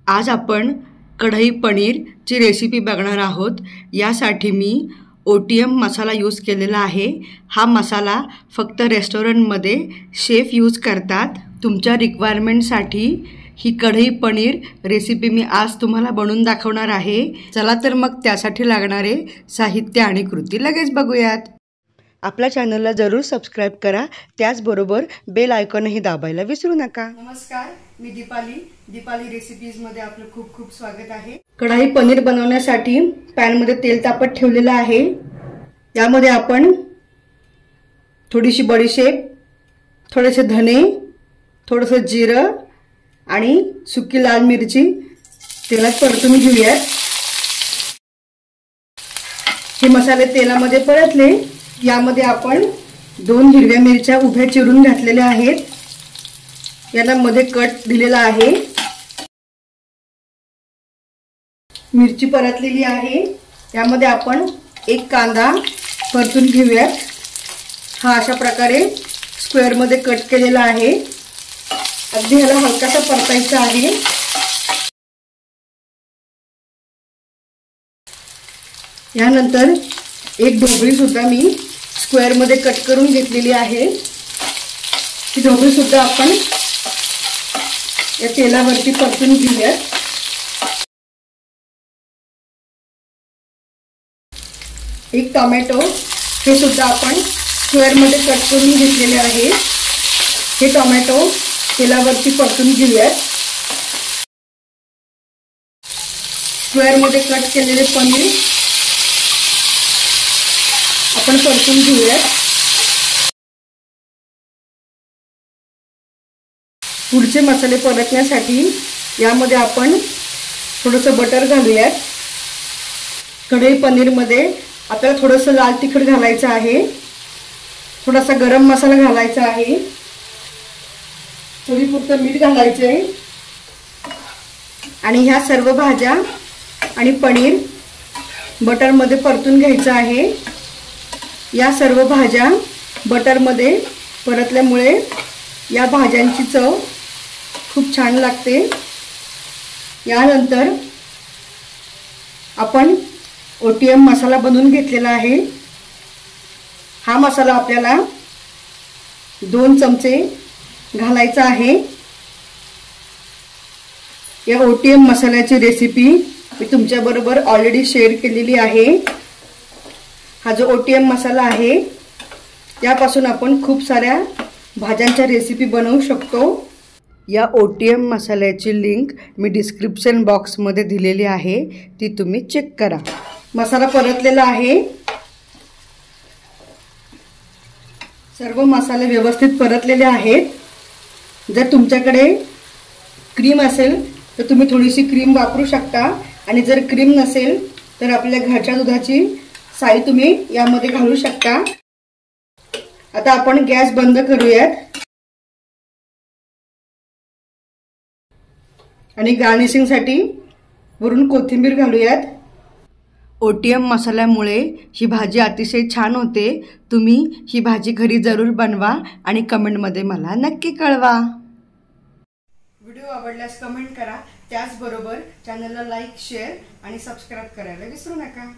आज आपण कढई पनीरची रेसिपी बघणार आहोत। यासाठी मी OTM मसाला यूज केलेला आहे। हा मसाला फक्त रेस्टॉरंटमध्ये शेफ यूज करतात। तुमच्या रिक्वायरमेंटसाठी ही कढई पनीर रेसिपी मी आज तुम्हाला बनवून दाखवणार आहे। चला तर मग त्यासाठी लागणारे साहित्य आणि कृती लगेच बघूयात। आपल्या चॅनलला जरूर सबस्क्राइब करा, त्याचबरोबर बेल आयकॉनही दाबायला विसरू नका। नमस्कार, मी दीपाली रेसिपीज मध्ये आपलं खूप खूप स्वागत आहे। कढई पनीर बनवण्यासाठी पॅन मध्ये तेल तापत ठेवलेलं आहे। यामध्ये आपण थोडीशी बडीशेप, थोडेसे धने, थोडंसं जिरं आणि सुकी लाल मिरची तेलात परतून घेऊयात। हे मसाले तेलामध्ये परतले, यामध्ये आपण 2 हिरव्या मिरच्या उभ्या चिरून घातलेल्या आहेत। याला मध्ये कट दिलेला आहे। मिरची परतलेली आहे। यामध्ये आपण 1 कांदा परतून घेऊयात। हा अशा प्रकारे स्क्वेअर मध्ये कट केलेला आहे। अगदी ह्याला हलकासा परतायचा आहे। यानंतर 1 ढोबळी सुद्धा मी स्क्वेअर मध्ये कट करून घेतलेली आहे। ही ढोबळी सुद्धा आपण या तेलावरती परतून घेऊयात। एक टोमॅटो हे सुद्धा आपण स्क्वेअर मध्ये कट करून घेतलेले आहे। हे टोमॅटो तेलावरती परतून घेऊयात। स्क्वेअर मध्ये कट केलेले पनीर आपण परतून घेऊयात। पुढचे मसाले परतण्यासाठी यामध्ये आपण थोडंसं बटर घालूयात। कढई पनीर मध्ये आपल्याला थोडंसं लाल तिखट घालायचं आहे, थोडासा गरम मसाला घालायचा आहे, चवीपुरतं मीठ घालायचं आहे आणि ह्या सर्व भाज्या आणि पनीर बटर मध्ये परतून घ्यायचं आहे। या सर्व भाज्या बटर मध्ये परतल्यामुळे या भाज्यांची चव खूप छान लागते। यानंतर आपण OTM मसाला बनवून घेतलेला आहे। हा मसाला आपल्याला 2 चमचे घालायचा आहे। या OTM मसाल्याची रेसिपी मी तुमच्याबरोबर ऑलरेडी शेअर केलेली आहे। हा जो OTM मसाला आहे त्यापासून आपण खूप साऱ्या भाज्यांच्या रेसिपी बनवू शकतो। या OTM मसाल्याची लिंक मी डिस्क्रिप्शन बॉक्स मध्ये दिलेली आहे, ती तुम्ही चेक करा। मसाला परतलेला आहे। सर्व मसाले व्यवस्थित परतलेले आहेत। जर तुमच्याकडे क्रीम असेल तर तुम्ही थोडीशी क्रीम वापरू शकता आणि जर क्रीम नसेल तर आपल्या घरच्या दुधाची साई तुम्ही यामध्ये घालू शकता। आता आपण गॅस बंद करूयात आणि गार्निशिंग साठी वरून कोथिंबीर घालूयात। OTM मसाल्यामुळे ही भाजी अतिशय छान होते। तुम्ही ही भाजी घरी जरूर बनवा आणि कमेंट मध्ये मला नक्की कळवा। व्हिडिओ आवडल्यास कमेंट करा, त्याचबरोबर चॅनलला लाईक, शेअर आणि सबस्क्राइब करायला विसरू नका।